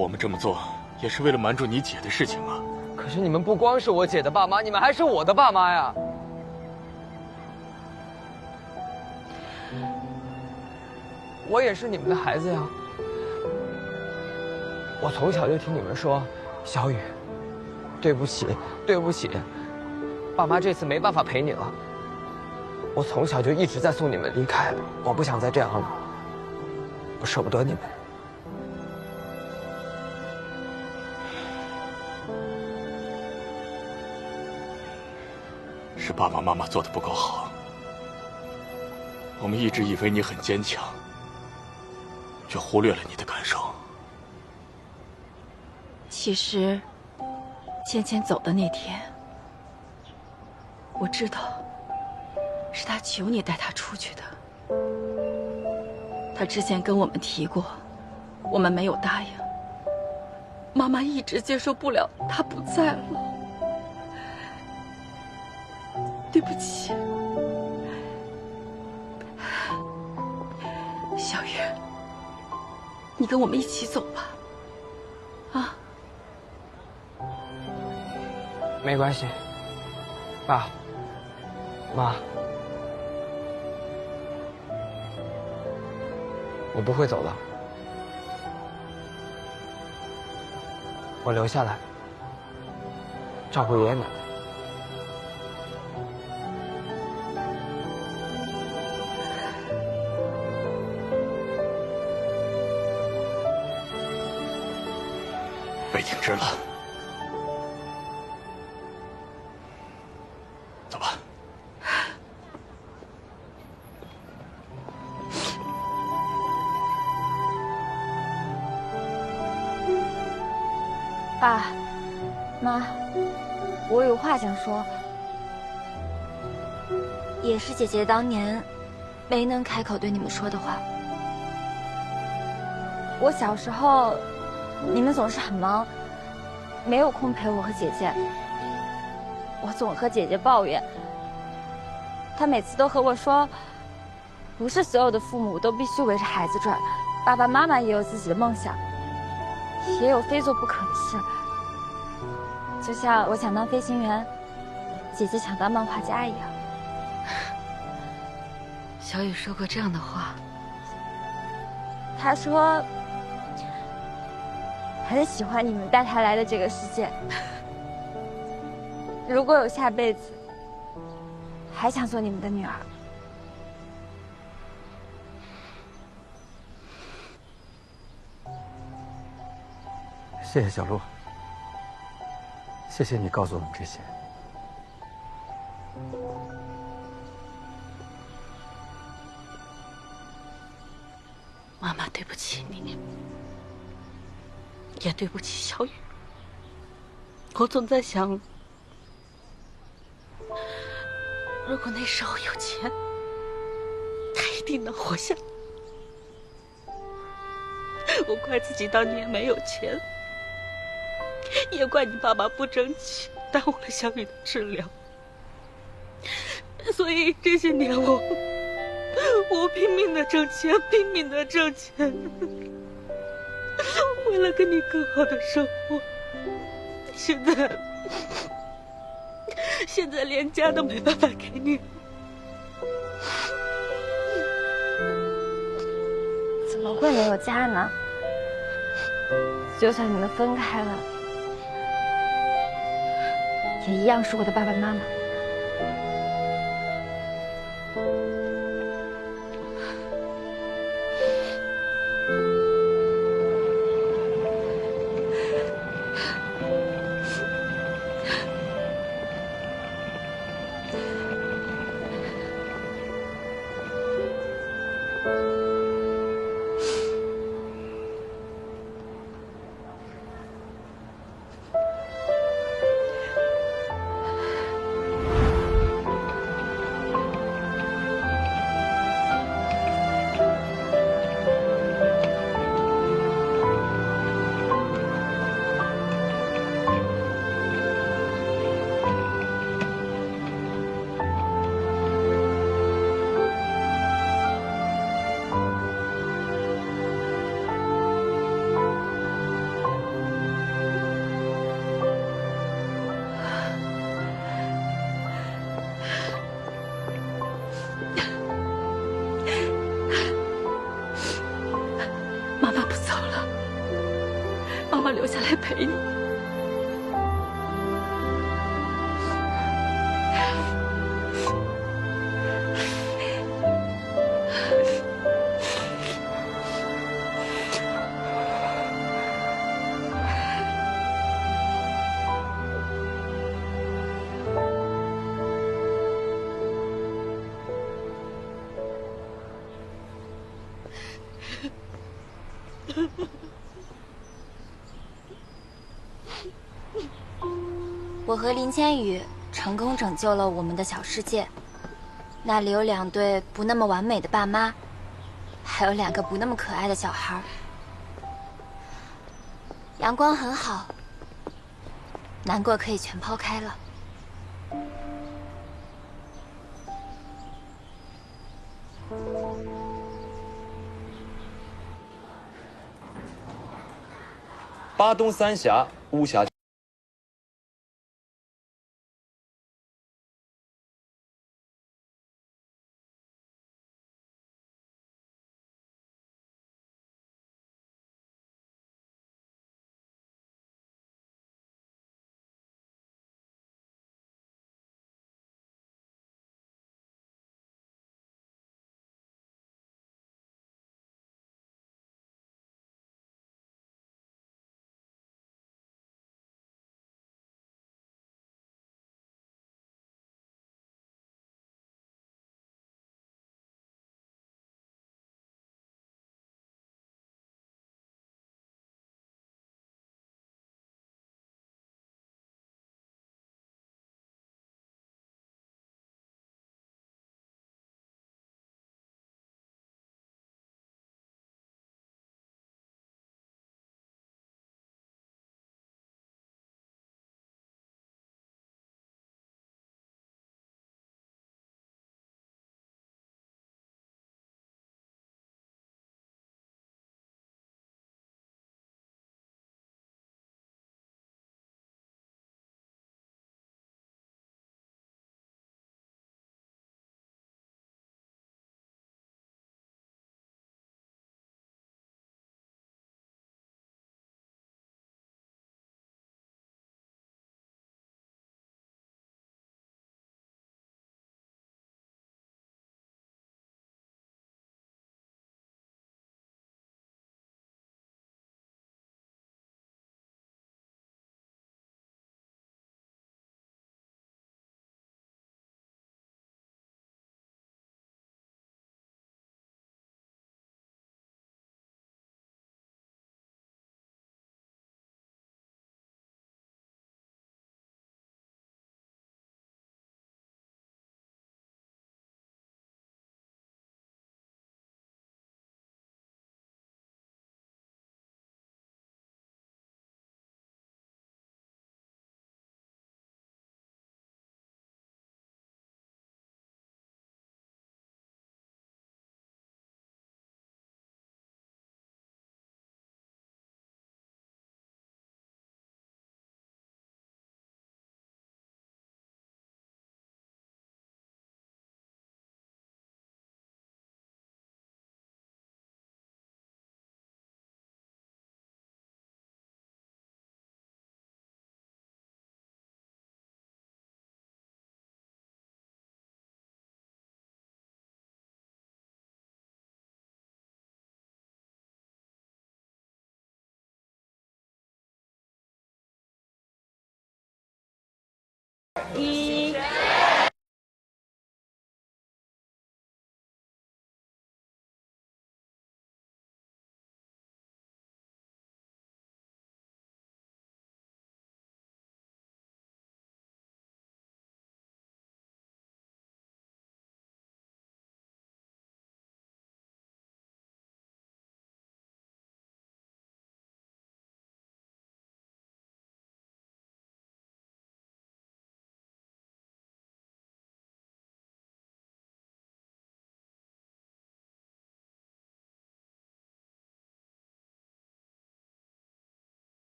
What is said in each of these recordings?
我们这么做也是为了瞒住你姐的事情啊。可是你们不光是我姐的爸妈，你们还是我的爸妈呀。我也是你们的孩子呀。我从小就听你们说，小雨，对不起，对不起，爸妈这次没办法陪你了。我从小就一直在送你们离开，我不想再这样了，我舍不得你们。是爸爸妈妈做的不够好，我们一直以为你很坚强，却忽略了你的感受。其实，芊芊走的那天，我知道是他求你带她出去的。他之前跟我们提过，我们没有答应。妈妈一直接受不了他不在了。对不起，小雨，你跟我们一起走吧。啊，没关系，爸妈，我不会走的，我留下来照顾爷爷奶奶。被停职了，走吧。爸妈，我有话想说，也是姐姐当年没能开口对你们说的话。我小时候，你们总是很忙，没有空陪我和姐姐。我总和姐姐抱怨，她每次都和我说，不是所有的父母都必须围着孩子转，爸爸妈妈也有自己的梦想，也有非做不可的事。就像我想当飞行员，姐姐想当漫画家一样。小雨说过这样的话。她说很喜欢你们带她来的这个世界，如果有下辈子，还想做你们的女儿。谢谢小璐，谢谢你告诉我们这些。妈妈对不起你，也对不起小雨。我总在想，如果那时候有钱，他一定能活下来。我怪自己当年没有钱，也怪你爸爸不争气，耽误了小雨的治疗。所以这些年我拼命的挣钱，拼命的挣钱，为了给你更好的生活。现在连家都没办法给你。怎么会没有家呢？就算你们分开了，也一样是我的爸爸妈妈。留下来陪你。我和林千羽成功拯救了我们的小世界，那里有2对不那么完美的爸妈，还有2个不那么可爱的小孩。阳光很好，难过可以全抛开了。巴东三峡巫峡。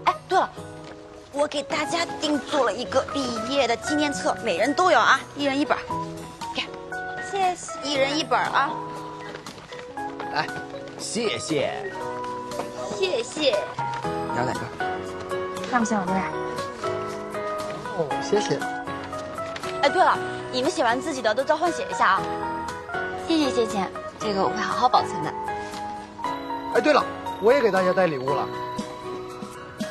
哎，对了，我给大家定做了一个毕业的纪念册，每人都有啊，1人1本。给，谢谢，1人1本啊。来，谢谢。谢谢。你要哪个？让不行，我们俩。哦，谢谢。哎，对了，你们写完自己的都交换写一下啊。谢谢谢谢，这个我会好好保存的。哎，对了，我也给大家带礼物了，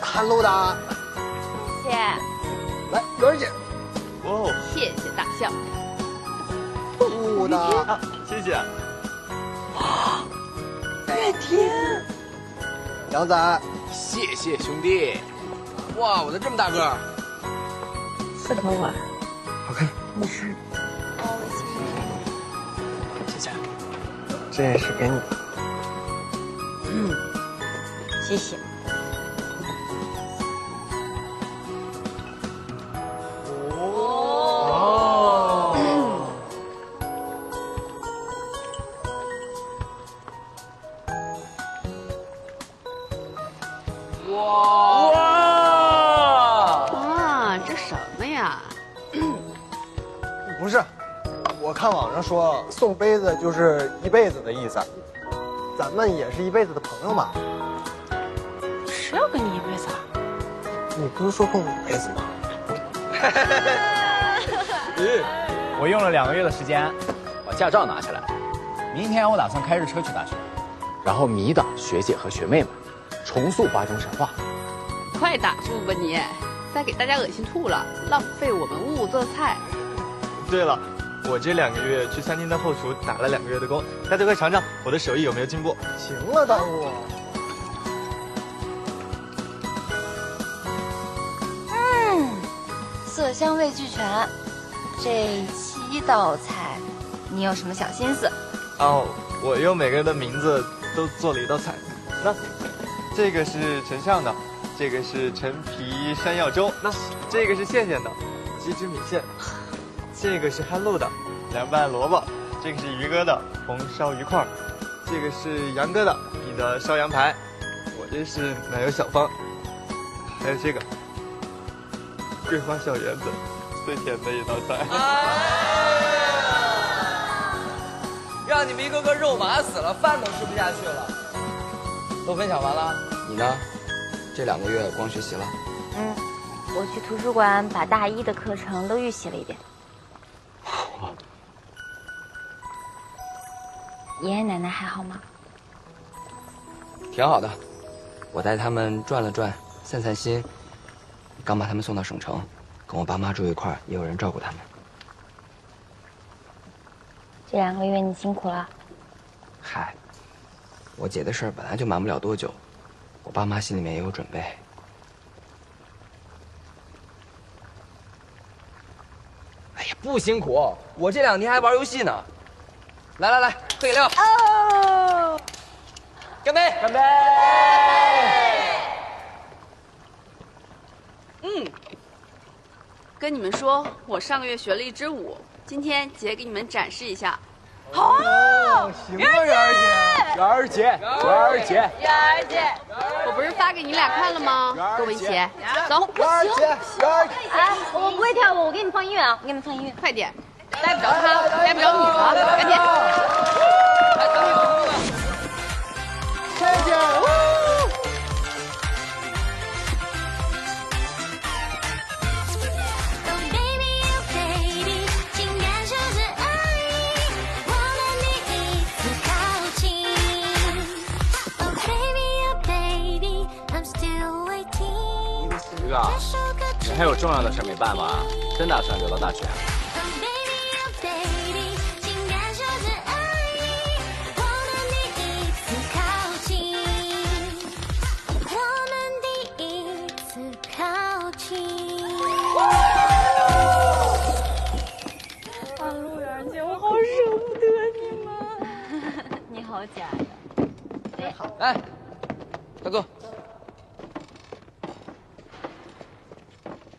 韩露的。谢谢。来，媛儿姐。哦，谢谢大象。兔的。啊，谢谢。月天。杨仔。谢谢兄弟。哇，我的这么大个儿。适合我。OK。你是。谢谢。这也是给你。谢谢。哇，这什么呀？不是，我看网上说送杯子就是一辈子的意思，咱们也是一辈子的朋友嘛。谁要跟你一辈子啊？你不是说跟我一辈子吗？我用了2个月的时间，把驾照拿下来。明天我打算开着车去大学，然后迷倒学姐和学妹们，重塑八中神话。快打住吧你！再给大家恶心吐了，浪费我们五五做菜。对了，我这2个月去餐厅当后厨，打了2个月的工，大家快尝尝我的手艺有没有进步。行了，耽误。色香味俱全，这7道菜，你有什么小心思？哦，我用每个人的名字都做了一道菜。那这个是陈尚的，这个是陈皮山药粥，那这个是倩倩的鸡汁米线，这个是憨露的凉拌萝卜，这个是于哥的红烧鱼块，这个是杨哥的你的烧羊排，我这是奶油小方，还有这个桂花小圆子，最甜的一道菜。让你们一个个肉麻死了，饭都吃不下去了。都分享完了，你呢？这2个月光学习了？我去图书馆把大一的课程都预习了一遍。爷爷奶奶还好吗？挺好的，我带他们转了转，散散心。刚把他们送到省城，跟我爸妈住一块儿，也有人照顾他们。这2个月你辛苦了。嗨，我姐的事儿本来就瞒不了多久，我爸妈心里面也有准备。哎呀，不辛苦，我这2天还玩游戏呢。来来来，喝饮料。哦，干杯！干杯！跟你们说，我上个月学了一支舞，今天姐给你们展示一下。好啊，行啊，媛儿姐。我不是发给你俩看了吗？跟我一起走。媛儿姐。哎，我不会跳舞，我给你们放音乐啊，我给你们放音乐。快点，逮不着他，逮不着你了，赶紧。来，等你。谢谢。鱼哥，你还有重要的事没办吗？真打算留到大学？陆媛姐，我好舍不得你们。你好假呀！来，大哥。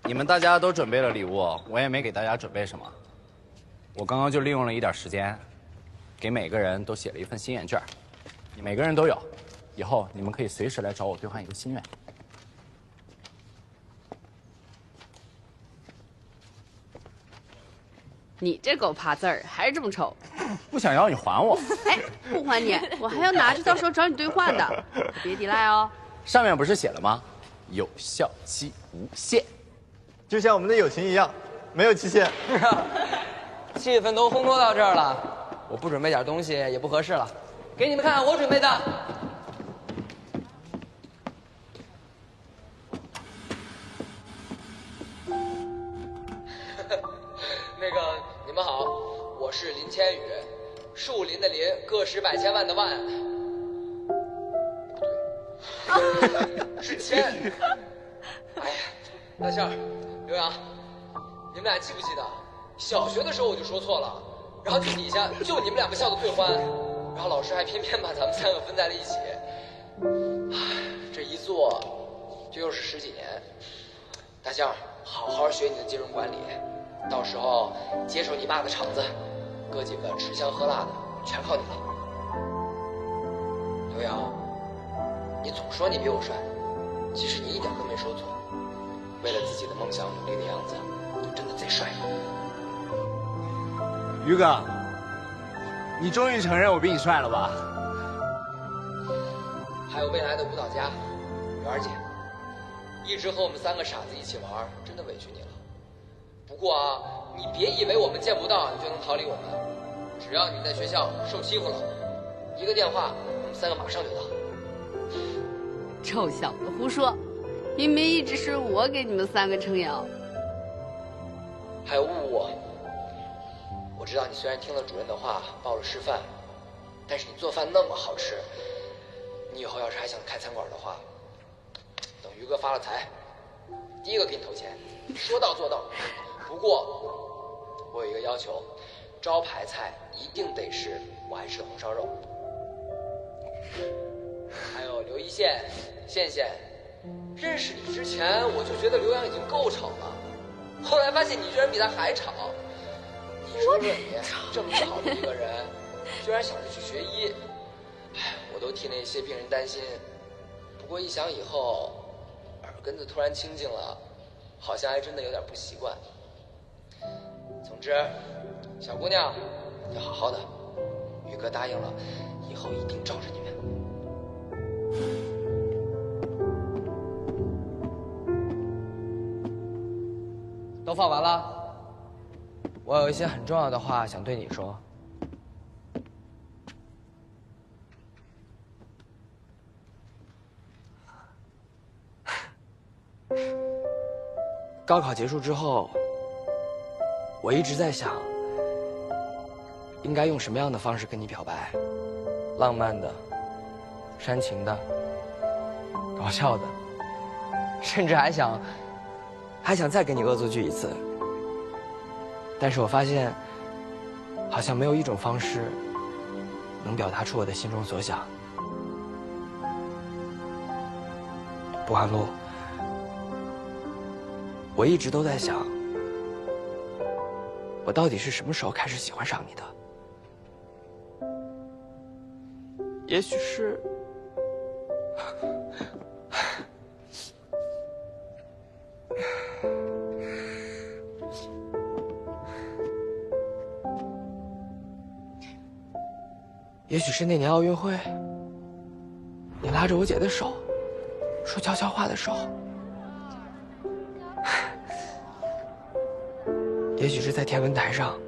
你们大家都准备了礼物，我也没给大家准备什么。我刚刚就利用了一点时间，给每个人都写了一份心愿卷，你每个人都有。以后你们可以随时来找我兑换一个心愿。你这狗爬字儿还是这么丑，不想要你还我。哎，不还你，我还要拿着到时候找你兑换的，别抵赖哦。上面不是写了吗？有效期无限，就像我们的友情一样，没有期限。气氛都烘托到这儿了，我不准备点东西也不合适了，给你们看我准备的。那个，你们好，我是林千羽，树林的林，个十百千万的万，是千。哎呀，大象、刘洋，你们俩记不记得，小学的时候我就说错了，然后地底下就你们两个笑得最欢，然后老师还偏偏把咱们三个分在了一起。这一坐，就又是10几年。大象，好好学你的金融管理。到时候接手你爸的厂子，哥几个吃香喝辣的，全靠你了。刘洋，你总说你比我帅，其实你一点都没说错。为了自己的梦想努力的样子，你真的贼帅。于哥，你终于承认我比你帅了吧？还有未来的舞蹈家媛儿姐，一直和我们三个傻子一起玩，真的委屈你了。不过啊，你别以为我们见不到你就能逃离我们，只要你在学校受欺负了，一个电话，我们三个马上就到。臭小子胡说，明明一直是我给你们三个撑腰。还有雾，我知道你虽然听了主任的话报了师范，但是你做饭那么好吃，你以后要是还想开餐馆的话，等于哥发了财，第一个给你投钱，说到做到。不过我有一个要求，招牌菜一定得是我爱吃的红烧肉。还有刘一线、线线，认识你之前我就觉得刘洋已经够吵了，后来发现你居然比他还吵。你说说你这么好的一个人，居然想着去学医，哎，我都替那些病人担心。不过一想以后耳根子突然清静了，好像还真的有点不习惯。总之，小姑娘要好好的，宇哥答应了，以后一定罩着你们。都放完了，我有一些很重要的话想对你说。高考结束之后，我一直在想，应该用什么样的方式跟你表白，浪漫的、煽情的、搞笑的，甚至还想再跟你恶作剧一次。但是我发现，好像没有一种方式能表达出我的心中所想。不寒露，我一直都在想，我到底是什么时候开始喜欢上你的？也许是，也许是那年奥运会，你拉着我姐的手，说悄悄话的时候。也许是在天文台上，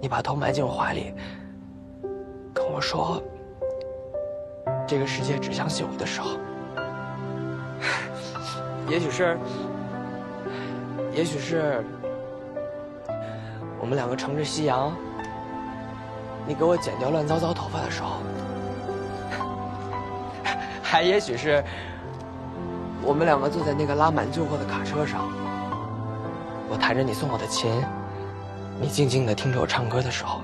你把头埋进我怀里，跟我说这个世界只相信我的时候。也许是我们两个乘着夕阳，你给我剪掉乱糟糟头发的时候。还也许是我们两个坐在那个拉满旧货的卡车上，我弹着你送我的琴，你静静地听着我唱歌的时候。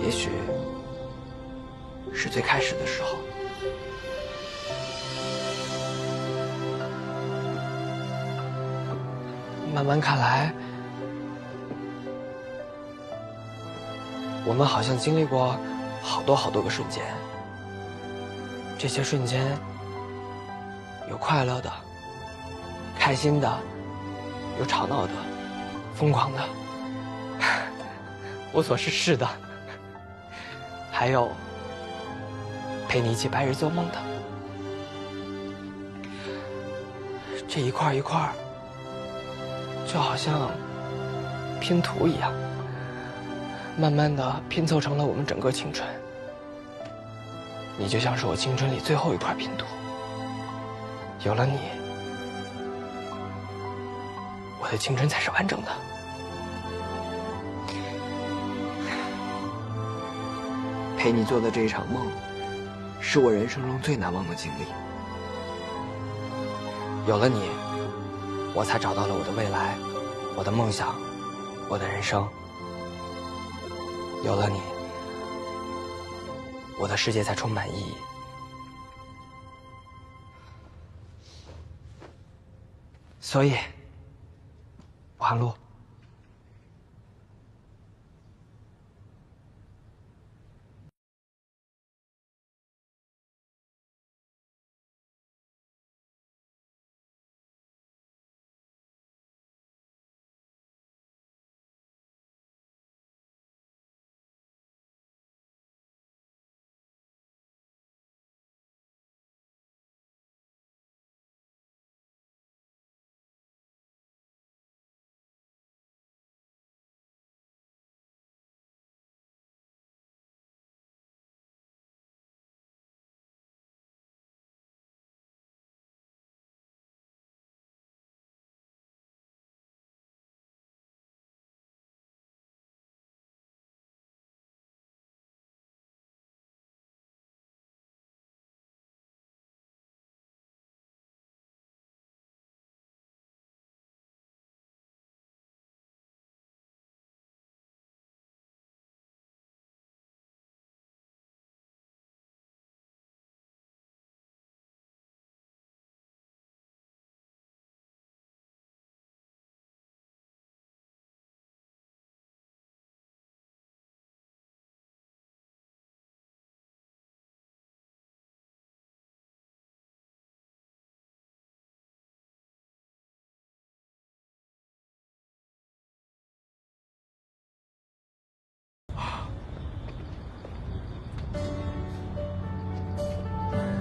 也许是最开始的时候。慢慢看来，我们好像经历过好多个瞬间。这些瞬间，有快乐的、开心的，有吵闹的、疯狂的、无所事事的，还有陪你一起白日做梦的。这一块一块，就好像拼图一样，慢慢的拼凑成了我们整个青春。你就像是我青春里最后一块拼图，有了你，我的青春才是完整的。陪你做的这一场梦，是我人生中最难忘的经历。有了你，我才找到了我的未来，我的梦想，我的人生。有了你，我的世界才充满意义。所以，王涵路，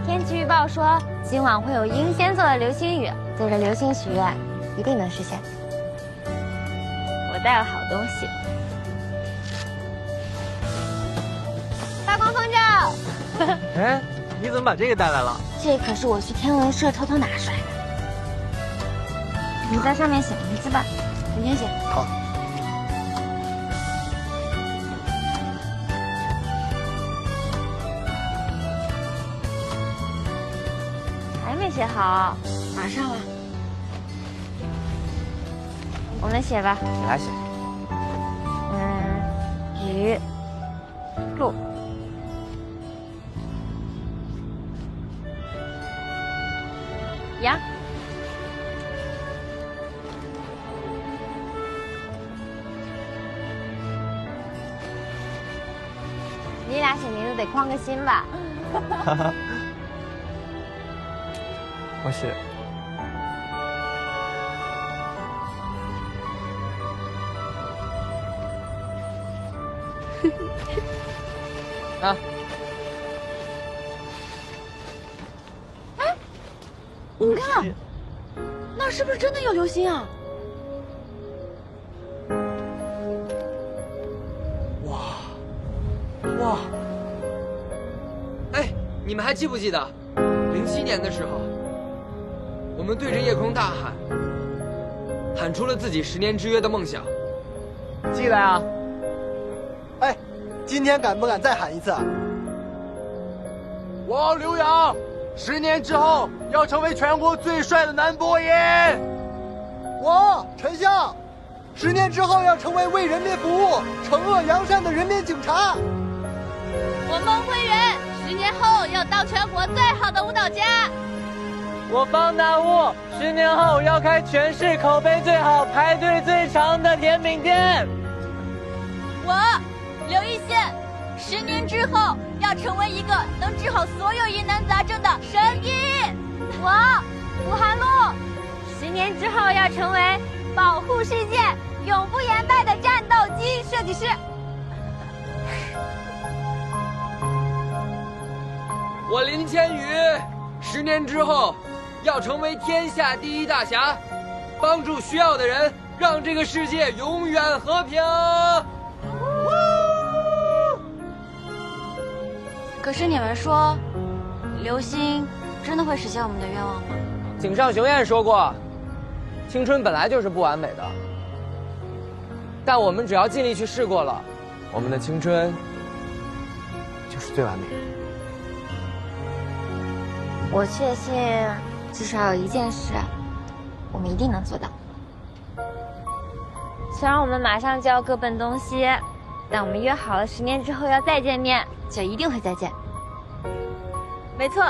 天气预报说今晚会有英仙座的流星雨，对着流星许愿，一定能实现。我带了好东西，发光风筝。哎，你怎么把这个带来了？这可是我去天文社偷偷拿出来的。你在上面写名字吧，你先写。好。还没写好，马上了。我们写吧。你来写。雨露。阳。你俩写名字得框个心吧？我写。啊！哎，你们看，那是不是真的有流星啊？哇！哎，你们还记不记得07年的时候，我们对着夜空大喊，喊出了自己10年之约的梦想。记得呀。哎，今天敢不敢再喊一次啊？我刘洋，10年之后要成为全国最帅的男播音。我陈笑，10年之后要成为为人民服务、惩恶扬善的人民警察。我孟辉元10年后要当全国最好的舞蹈家。我方大悟10年后要开全市口碑最好、排队最长的甜品店。我刘一宪10年之后要成为一个能治好所有疑难杂症的神医。我吴涵路10年之后要成为保护世界永不言败的战斗机设计师。我林千羽10年之后要成为天下第一大侠，帮助需要的人，让这个世界永远和平。可是你们说，流星真的会实现我们的愿望吗？井上雄彦说过，青春本来就是不完美的，但我们只要尽力去试过了，我们的青春就是最完美的。我确信，至少有一件事，我们一定能做到。虽然我们马上就要各奔东西，但我们约好了10年之后要再见面，就一定会再见。没错，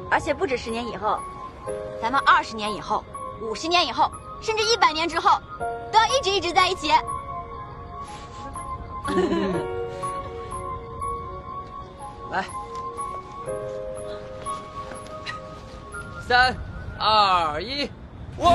而且不止10年以后，咱们20年以后、50年以后，甚至100年之后，都要一直在一起。来，3、2、1，哇！